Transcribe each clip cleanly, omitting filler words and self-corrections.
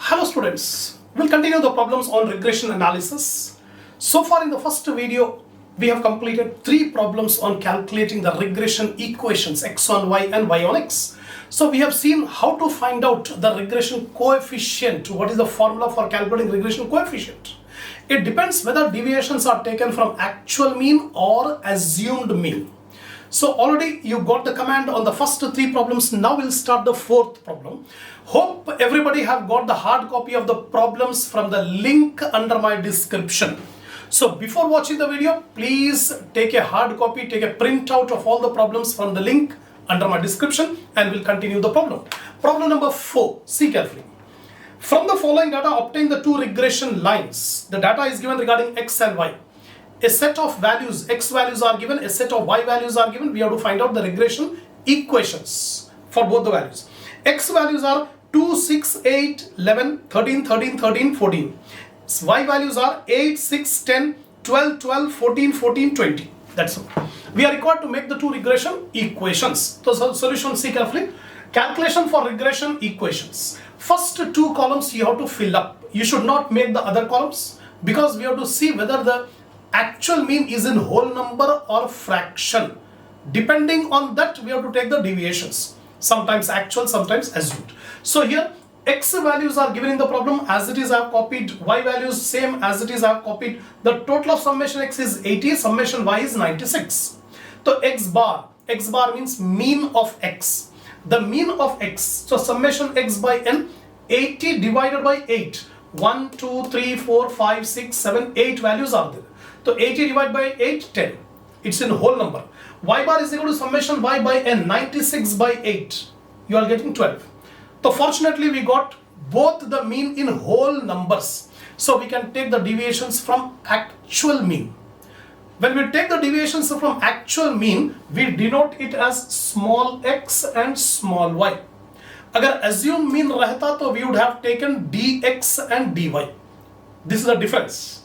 Hello students, we'll continue the problems on regression analysis. So far in the first video, we have completed 3 problems on calculating the regression equations x on y and y on x. So we have seen how to find out the regression coefficient. What is the formula for calculating regression coefficient? It depends whether deviations are taken from actual mean or assumed mean. So already you got the command on the first 3 problems. Now we'll start the 4th problem. Hope everybody have got the hard copy of the problems from the link under my description. So before watching the video, please take a hard copy, take a printout of all the problems from the link under my description, and we'll continue the problem. Problem number 4, see carefully. From the following data, obtain the 2 regression lines. The data is given regarding x and y. A set of values, x values are given, a set of y values are given. We have to find out the regression equations for both the values. X values are 2, 6, 8, 11, 13, 13, 13, 14. Y values are 8, 6, 10, 12, 12, 14, 14, 20. That's all. We are required to make the 2 regression equations. So solution, see carefully. Calculation for regression equations. First 2 columns you have to fill up. You should not make the other columns because we have to see whether the actual mean is in whole number or fraction. Depending on that, we have to take the deviations. Sometimes actual, sometimes assumed. So here x values are given in the problem as it is. I have copied. Y values same as it is. I have copied. The total of summation x is 80, summation y is 96. So x bar means mean of x. The mean of x, so summation x by n, 80 divided by 8. 1, 2, 3, 4, 5, 6, 7, 8 values are there. So 80 divided by 8, 10. It's in whole number. Y bar is equal to summation y by n, 96 by 8. You are getting 12. So fortunately we got both the mean in whole numbers. So we can take the deviations from actual mean. When we take the deviations from actual mean, we denote it as small x and small y. Agar assume mean रहता तो we would have taken dx and dy. This is the difference.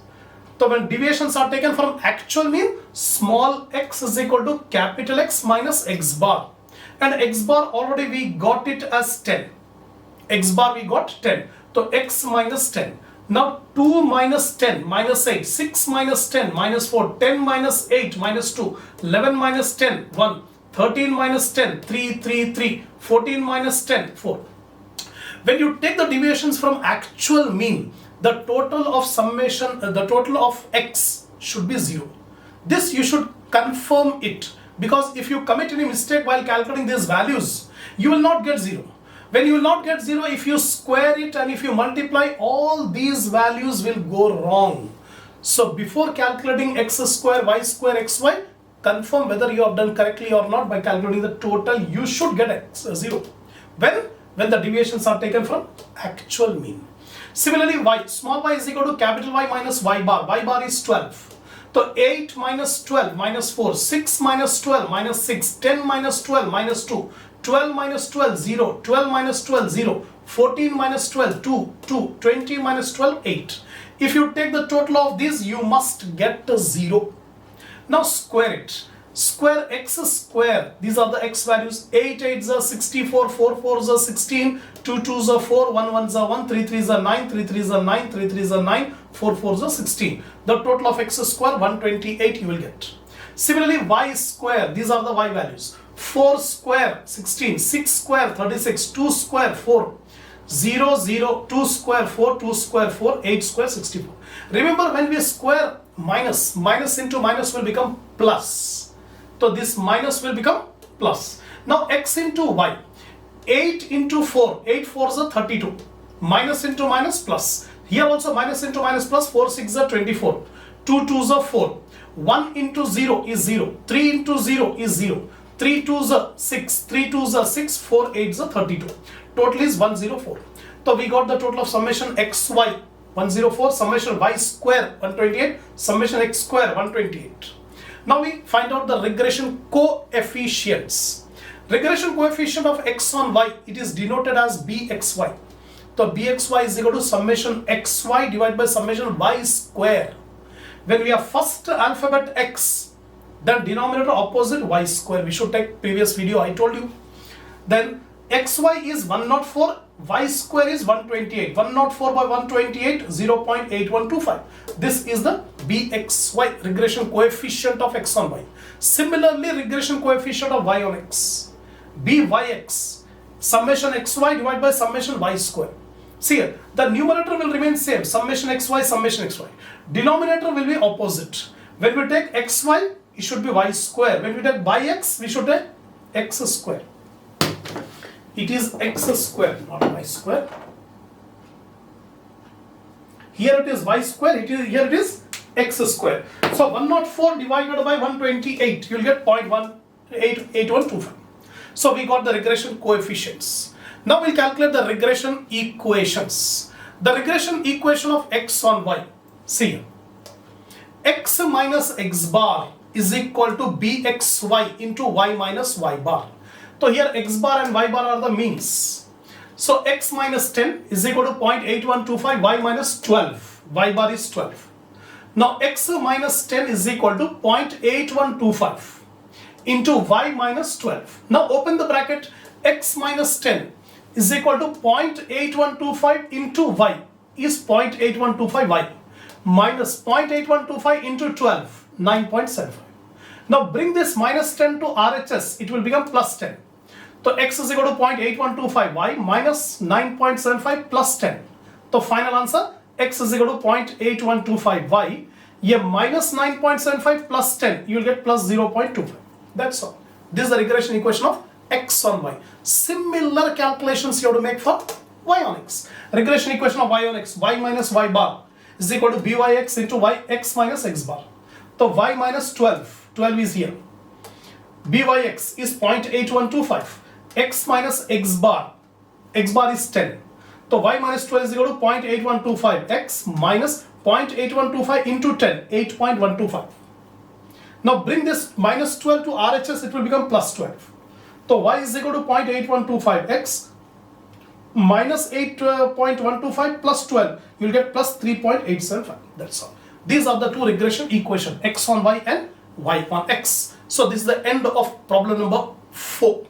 So when deviations are taken from actual mean, small x is equal to capital X minus x bar. And x bar already we got it as 10. X bar we got 10. So x minus 10. Now 2 minus 10 minus 8. 6 minus 10 minus 4. 10 minus 8 minus 2. 11 minus 10 1. 13 minus 10 3 3 3. 14 minus 10 4. When you take the deviations from actual mean, the total of summation, the total of x should be 0. This you should confirm it, because if you commit any mistake while calculating these values, you will not get 0. When you will not get 0, if you square it and if you multiply, all these values will go wrong. So before calculating x square, y square, xy, confirm whether you have done correctly or not by calculating the total. You should get 0. When the deviations are taken from actual mean. Similarly, y, small y is equal to capital Y minus y bar. Y bar is 12. So 8 minus 12 minus 4, 6 minus 12 minus 6, 10 minus 12 minus 2, 12 minus 12, 0, 12 minus 12, 0, 14 minus 12, 2, 2, 20 minus 12, 8. If you take the total of these, you must get 0. Now square it. Square x square, these are the x values. 8 8s are 64, 4 4s are 16, 2 2s are 4, 1 1s are 1, 3 3s are 9, 3 3s are 9, 3 3s are 9, 4 4s are 16. The total of x square 128 you will get. Similarly, y square, these are the y values. 4 square 16, 6 square 36, 2 square 4, 0 0, 2 square 4, 2 square 4, 8 square 64. Remember, when we square minus, minus into minus will become plus. So this minus will become plus. Now x into y. 8 into 4. 8 4s are 32. Minus into minus plus. Here also minus into minus plus. 4 6 are 24. 2 2s are 4. 1 into 0 is 0. 3 into 0 is 0. 3 2s are 6. 3 2s are 6. 4 8s are 32. Total is 104. So we got the total of summation xy 104. Summation y square 128. Summation x square 128. Now we find out the regression coefficients. Regression coefficient of x on y, it is denoted as bxy. So bxy is equal to summation xy divided by summation y square. When we have first alphabet x, then denominator opposite y square. We should take previous video, I told you. Then xy is 104, y square is 128. 104 by 128, 0.8125. This is the bxy, regression coefficient of x on y. Similarly, regression coefficient of y on x, byx, summation xy divided by summation y square. See here, the numerator will remain same, summation xy, summation xy. Denominator will be opposite. When we take xy, it should be y square. When we take byx, we should take x square. It is x square, not y square. Here it is y square, here it is x square. So 104 divided by 128, you will get 0.8125. So we got the regression coefficients. Now we'll calculate the regression equations. The regression equation of x on y. See here. X minus x bar is equal to bxy into y minus y bar. So here x bar and y bar are the means. So x minus 10 is equal to 0.8125, y minus 12. Y bar is 12. Now x minus 10 is equal to 0.8125 into y minus 12. Now open the bracket. X minus 10 is equal to 0.8125 into y is 0.8125 y minus 0.8125 into 12, 9.75. Now bring this minus 10 to RHS, it will become plus 10. So x is equal to 0.8125 y minus 9.75 plus 10. So final answer, x is equal to 0.8125 y, yeah, minus 9.75 plus 10, you will get plus 0.25. That's all. This is the regression equation of x on y. Similar calculations you have to make for y on x. Regression equation of y on x, y minus y bar is equal to byx into y x minus x bar. So y minus 12, 12 is here. Byx is 0.8125. X minus x bar is 10. So y minus 12 is equal to 0.8125. X minus 0.8125 into 10, 8.125. Now bring this minus 12 to RHS, it will become plus 12. So y is equal to 0.8125. X minus 8.125 plus 12, you will get plus 3.875. That's all. These are the two regression equations, x on y and y on x. So this is the end of problem number 4.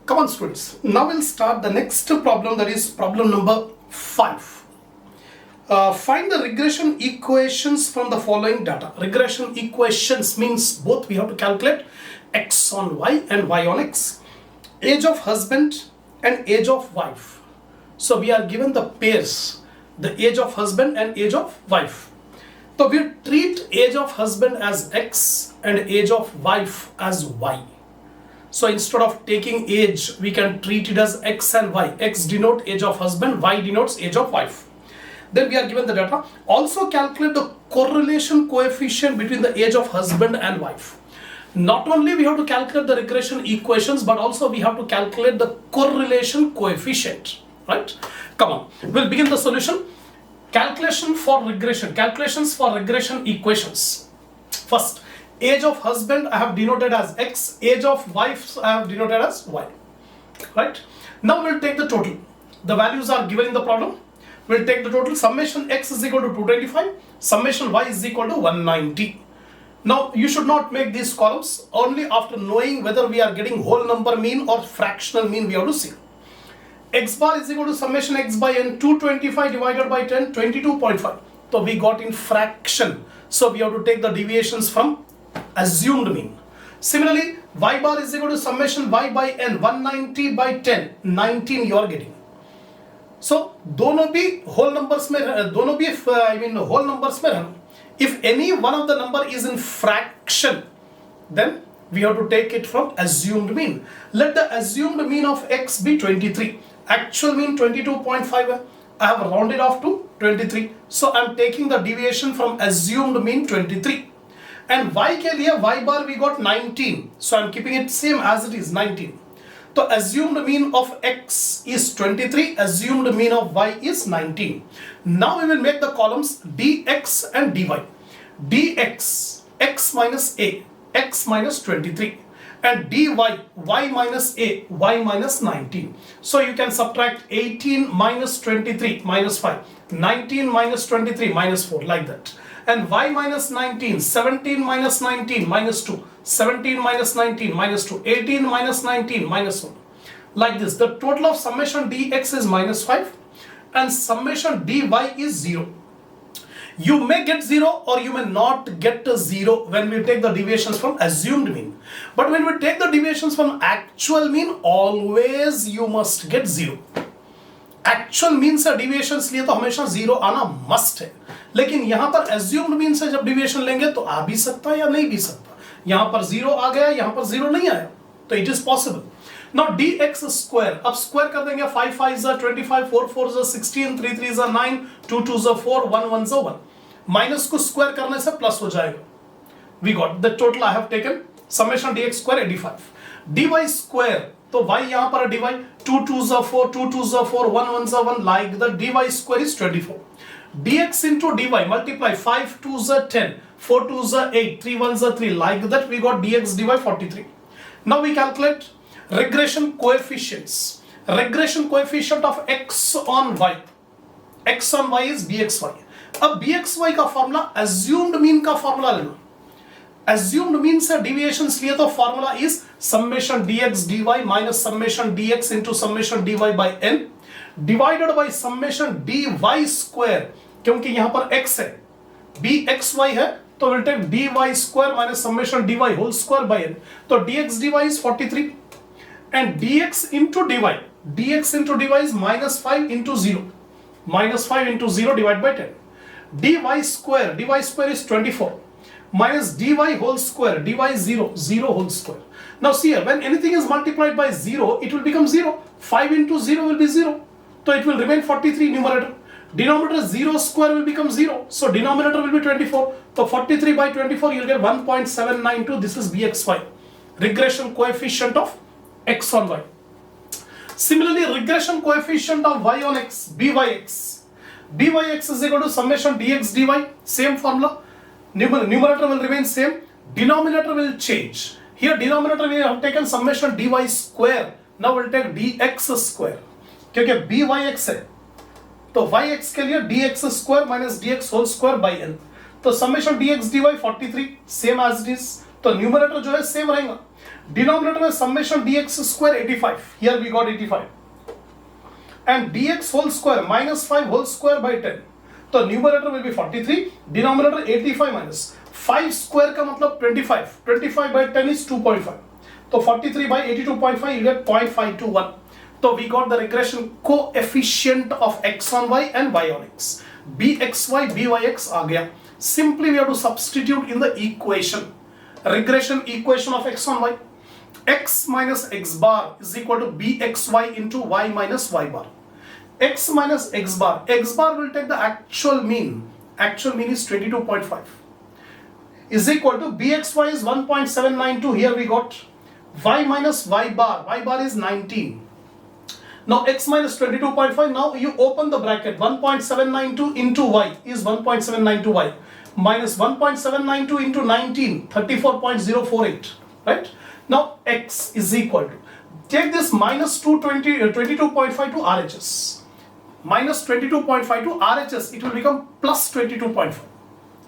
Come on students, now we'll start the next problem, that is problem number 5. Find the regression equations from the following data. Regression equations means both we have to calculate x on y and y on x. Age of husband and age of wife. So we are given the pairs, the age of husband and age of wife. So we treat age of husband as x and age of wife as y. So instead of taking age, we can treat it as x and y. X denote age of husband, y denotes age of wife. Then we are given the data. Also calculate the correlation coefficient between the age of husband and wife. Not only we have to calculate the regression equations, but also we have to calculate the correlation coefficient. Right? Come on. We'll begin the solution. Calculations for regression equations. First, age of husband I have denoted as x, age of wife I have denoted as y. Right? Now we'll take the total. The values are given in the problem. We'll take the total. Summation x is equal to 225, summation y is equal to 190. Now you should not make these columns. Only after knowing whether we are getting whole number mean or fractional mean we have to see. X bar is equal to summation x by n, 225 divided by 10, 22.5. So we got in fraction. So we have to take the deviations from assumed mean. Similarly, y bar is equal to summation y by n, 190 by 10, 19 you are getting. So दोनों भी whole numbers में whole numbers में रहना. If any one of the number is in fraction, then we have to take it from assumed mean. Let the assumed mean of x be 23. Actual mean 22.5. I have rounded off to 23. So I am taking the deviation from assumed mean 23. And y के लिए y bar we got 19. So I am keeping it same as it is 19. So assumed mean of x is 23. Assumed mean of y is 19. Now we will make the columns dx and dy. Dx, x minus a, x minus 23. And dy, y minus a, y minus 19. So you can subtract 18 minus 23 minus 5, 19 minus 23 minus 4, like that. And y minus 19, 17 minus 19 minus 2, 17 minus 19 minus 2, 18 minus 19 minus 1. like this. The total of summation dx is -5 and summation dy is 0. You may get 0 or you may not get a 0 when we take the deviations from assumed mean. But when we take the deviations from actual mean, always you must get 0. Actual mean से deviations लिए तो हमेशा 0 आना must है, लेकिन यहां पर assumed mean से जब डिविएशन लेंगे तो आ भी सकता है या नहीं भी सकता. यहां पर 0 आ गया, यहां पर 0 नहीं आया, तो it is possible. Now dx square, अब स्क्वायर कर देंगे. 5 5 is 25, 4 4 is 16, 3 3 is 9, 2 2 is 4, 1 1 is 1. Minus को स्क्वायर करने से प्लस हो जाएगा. We got the total I have taken summation dx square 85. dy square, तो y यहां पर dy, 2 2 is 4, 2 2 is 4, 1 1 is 1, like the dy square is 24. dx into dy multiply 5 2 is 10, 4 2 is 8, 3 1 is 3, like that we got dx dy 43. Now we calculate regression coefficients. Regression coefficient of x on y. x on y is bxy. अब bxy का formula assumed mean का formula लेना. assumed mean से deviations लिए तो formula is summation dx dy minus summation dx into summation dy by n divided by summation dy square, क्योंकि यहां पर x है, bxy है, तो we'll take dy square minus summation dy whole square by n. तो dx dy is 43 and dx into dy is -5 into 0, -5 into 0 divided by 10. dy square is 24 minus dy whole square, dy is 0, 0 whole square. Now see here, when anything is multiplied by 0, it will become 0. 5 into 0 will be 0. So it will remain 43 numerator. Denominator 0 square will become 0. So denominator will be 24. So 43 by 24 you will get 1.792. This is bxy. Regression coefficient of x on y. Similarly, regression coefficient of y on x, byx. byx is equal to summation dx dy. Same formula. Numerator will remain same, denominator will change. Here denominator we have taken summation dy square. Now we'll take dx square, क्योंकि byx है, तो yx के लिए dx square minus dx whole square by n. तो summation dx dy 43 same as it is, तो numerator जो है same रहेगा. Denominator में summation dx square 85. Here we got 85 and dx whole square minus 5 whole square by 10. तो numerator will be 43, denominator 85 minus 5 square का मतलब 25, 25 by 10 is 2.5, तो 43 by 82.5 you get 0.521. तो we got the regression coefficient of x on y and y on x. bxy byx आ गया. Simply we have to substitute in the equation. Regression equation of x on y. x minus x bar is equal to bxy into y minus y bar. x minus x bar will take the actual mean is 22.5, is equal to bxy is 1.792. here we got y minus y bar is 19. now x minus 22.5, now you open the bracket, 1.792 into y is 1.792 y minus 1.792 into 19, 34.048, right? Now x is equal to, take this minus 22.5 to RHS, minus 22.5 to RHS, it will become plus 22.5.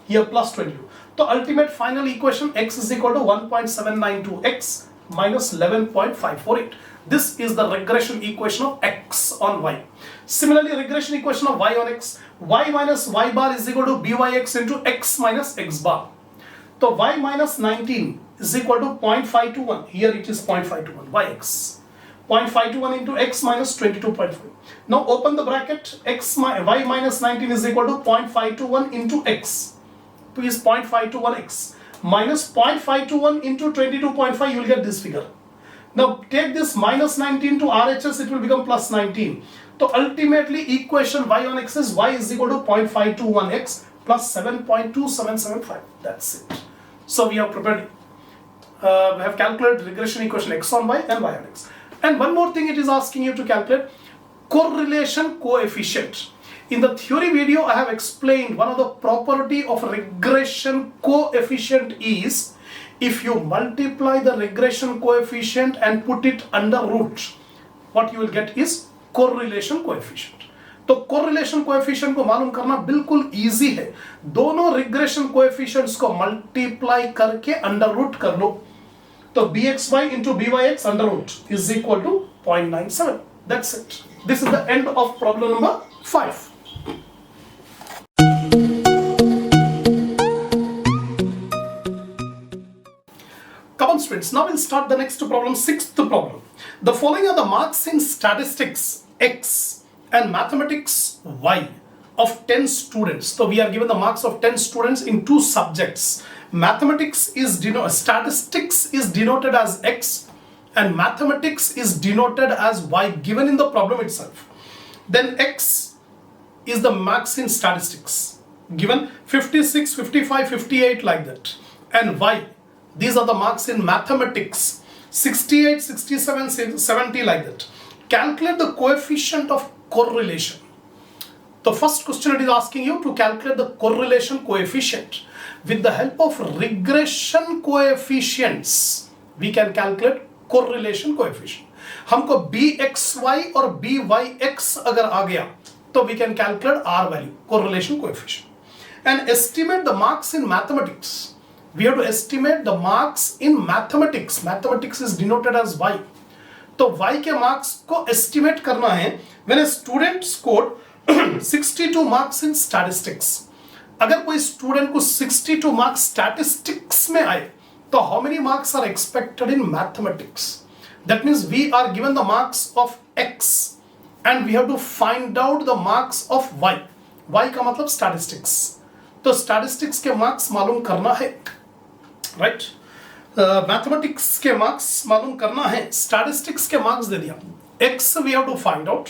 Here plus 22. So ultimate final equation x is equal to 1.792x minus 11.548. This is the regression equation of x on y. Similarly, regression equation of y on x, y minus y bar is equal to byx into x minus x bar. So y minus 19 is equal to 0.521. Here it is 0.521 yx. 0.521 into x minus 22.5. Now open the bracket, y minus 19 is equal to 0.521 into x, is 0.521x minus 0.521 into 22.5, you will get this figure. Now take this minus 19 to RHS, it will become plus 19. So ultimately equation y on x is y is equal to 0.521x plus 7.2775. That's it. So we have prepared, we have calculated regression equation x on y and y on x. And one more thing it is asking you to calculate, correlation coefficient. In the theory video I have explained one of the property of regression coefficient is, if you multiply the regression coefficient and put it under root, what you will get is correlation coefficient. तो correlation coefficient को मालूम करना बिल्कुल easy है. दोनों regression coefficients को multiply करके under root कर लो. तो bxy into byx under root is equal to 0.97. That's it. This is the end of problem number 5. Come on students, now we'll start the next problem, 6th problem. The following are the marks in statistics X and mathematics Y of 10 students. So we are given the marks of 10 students in 2 subjects. Statistics is denoted as X and mathematics is denoted as Y given in the problem itself. Then X is the marks in statistics given 56, 55, 58 like that, and Y, these are the marks in mathematics 68, 67, 70 like that. Calculate the coefficient of correlation. The first question it is asking you to calculate the correlation coefficient. With the help of regression coefficients, we can calculate correlation coefficient. हमको bxy और byx अगर आ गया तो we can calculate R value, correlation coefficient, and estimate the marks in mathematics. We have to estimate the marks in mathematics. Mathematics is denoted as Y. तो Y के marks को estimate करना है. When a student scored 62 marks in statistics, अगर कोई student को 62 marks statistics में आए, तो how many marks are expected in mathematics? That means we are given the marks of X and we have to find out the marks of Y. Y का मतलब statistics. तो statistics के marks मालूम करना है, right? Mathematics के marks मालूम करना है, statistics के marks दे दिया. X we have to find out.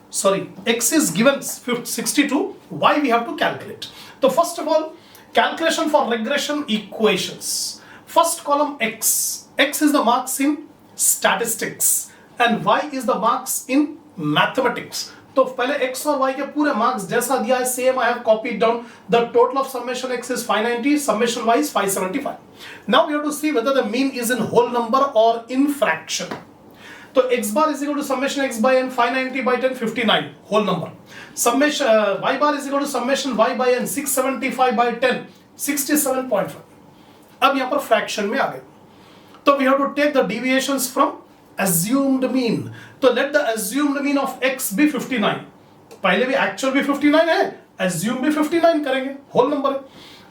Sorry, X is given 62, Y we have to calculate. So first of all, calculation for regression equations. First column X. X is the marks in statistics and Y is the marks in mathematics. तो पहले X और Y के पूरे marks जैसा दिया है same I have copied down. The total of summation X is 590, summation Y is 575. Now we have to see whether the mean is in whole number or in fraction. So X bar is equal to summation X by n, 590 by 10, 59, whole number. Summation Y bar is equal to summation Y by n, 675 by 10, 67.5. अब यहाँ पर fraction में आ गए. So we have to take the deviations from assumed mean. So let the assumed mean of X be 59. पहले भी actual भी 59 है, assume भी 59 करेंगे, whole number.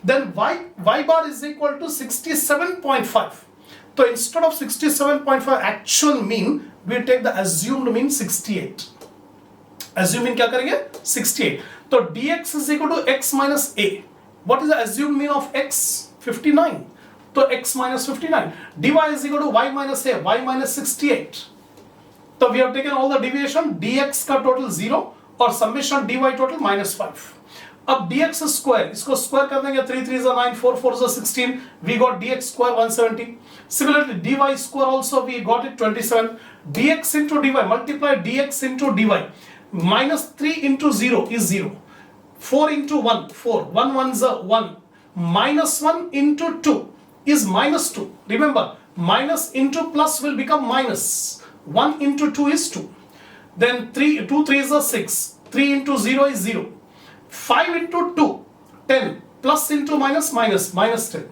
Then Y bar is equal to 67.5. So instead of 67.5 actual mean, we take the assumed mean 68. Assuming क्या करेंगे? 68. So dx is equal to x minus a. What is the assumed mean of x? 59. So x minus 59. dy is equal to y minus a, y minus 68. So we have taken all the deviation, dx का total 0 और summation dy total minus 5. अब dx square, इसको square कर देंगे, 3 3 is 9, 4 4 is 16. We got dx square 170. Similarly, dy square also we got it 27. Dx into dy, multiply dx into dy. Minus 3 into 0 is 0. 4 into 1, 4. 1 1 is 1. Minus 1 into 2 is minus 2. Remember, minus into plus will become minus. 1 into 2 is 2. Then 2 3 is 6. 3 into 0 is 0. 5 into 2, 10. Plus into minus, minus 10.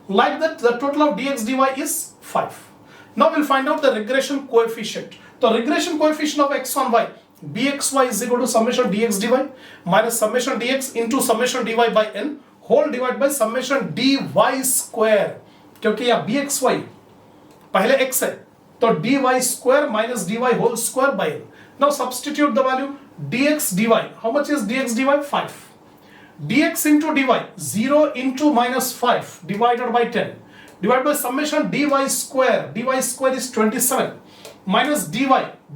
Like that, the total of dx dy is 5. Now we'll find out the regression coefficient. The regression coefficient of x on y, bxy is equal to summation dx dy minus summation dx into summation dy by n whole divided by summation dy square. क्योंकि यहाँ bxy पहले x है, तो dy square minus dy whole square by n. Now substitute the value dx dy. How much is dx dy? 5. Dx into dy, 0 into minus 5 divided by 10. Divided by summation dy square. Dy square is 27. Minus dy.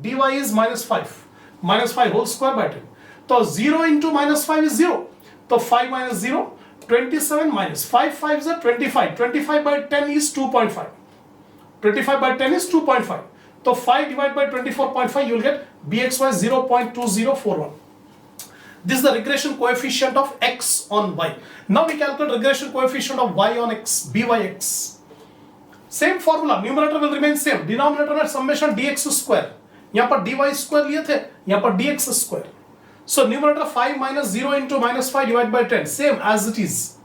Dy is minus 5. Minus 5 whole square by 10. So 0 into minus 5 is 0. So 5 minus 0. 27 minus 5 5 is 25. 25 by 10 is 2.5. 25 by 10 is 2.5. So 5 divided by 24.5, you will get bxy 0.2041. This is the regression coefficient of x on y. Now we calculate regression coefficient of y on x, byx. Same formula, numerator will remain same. Denominator में summation dx square. यहाँ पर dy square लिए थे, यहाँ पर dx square. So numerator 5 minus 0 into minus 5 divided by 10, same as it is.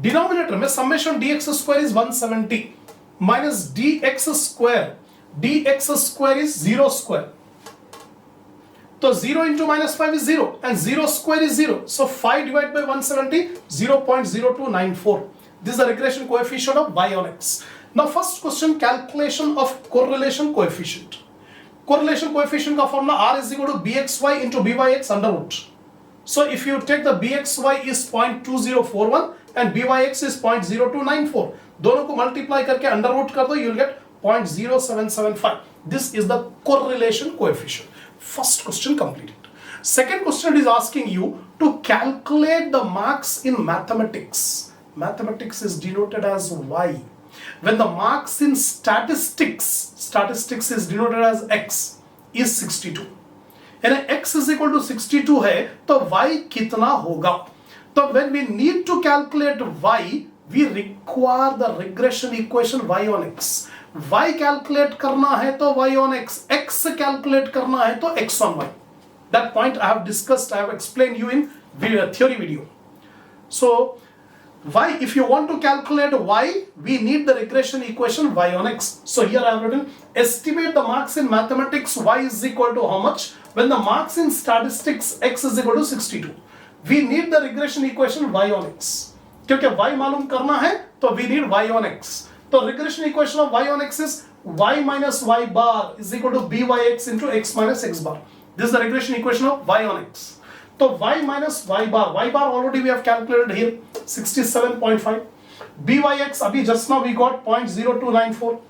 Denominator में summation dx square is 170 minus dx square. dx square is 0 square. So 0 into minus 5 is 0 and 0 square is 0. So 5 divided by 170, 0.0294. This is the regression coefficient of y on x. Now first question, calculation of correlation coefficient. Correlation coefficient का formula r is equal to bxy into byx under root. So if you take the bxy is 0.2041 and byx is 0.0294, दोनों को multiply करके under root कर दो, you will get 0.0775. This is the correlation coefficient. First question completed. Second question is asking you to calculate the marks in mathematics. Mathematics is denoted as y. When the marks in statistics is denoted as x, is 62. And x is equal to 62 है, तो y कितना होगा? So when we need to calculate y, we require the regression equation y on x. Y calculate करना है तो y on x, x calculate करना है तो x on y. That point I have discussed, I have explained you in theory video. So y, if you want to calculate y, we need the regression equation y on x. So here I have written, estimate the marks in mathematics, y is equal to how much? When the marks in statistics, x is equal to 62. We need the regression equation y on x. क्योंकि y मालूम करना है, तो we need y on x. So regression equation of y on x is y minus y bar is equal to byx into x minus x bar. This is the regression equation of y on x. So y minus y bar already we have calculated here, 67.5. byx, abhi just now we got 0.0294.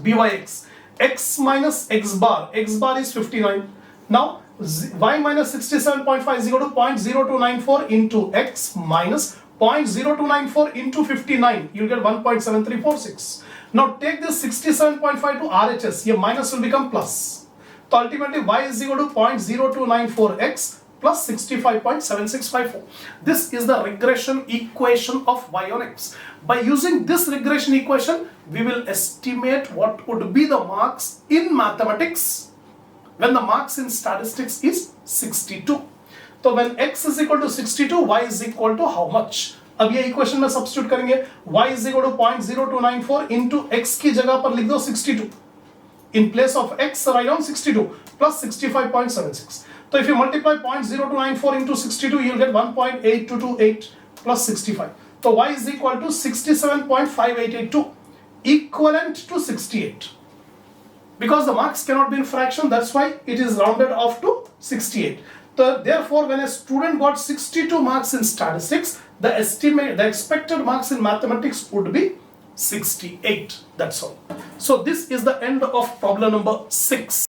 byx, x minus x bar is 59. Now y minus 67.5 is equal to 0.0294 into x minus 0.0294 into 59, you will get 1.7346. Now take this 67.5 to RHS, here minus will become plus. So ultimately y is equal to 0.0294x plus 65.7654. This is the regression equation of y on x. By using this regression equation, we will estimate what would be the marks in mathematics when the marks in statistics is 62. So when x is equal to 62, y is equal to how much? अब ये equation में substitute करेंगे, y is equal to 0.0294 into x की जगह पर लिख दो 62. In place of x, write down 62 plus 65.76. So if you multiply 0.0294 into 62, you will get 1.8228 plus 65. So y is equal to 67.5882, equivalent to 68. Because the marks cannot be in fraction, that's why it is rounded off to 68. So therefore, when a student got 62 marks in statistics, the expected marks in mathematics would be 68. That's all. So this is the end of problem number 6.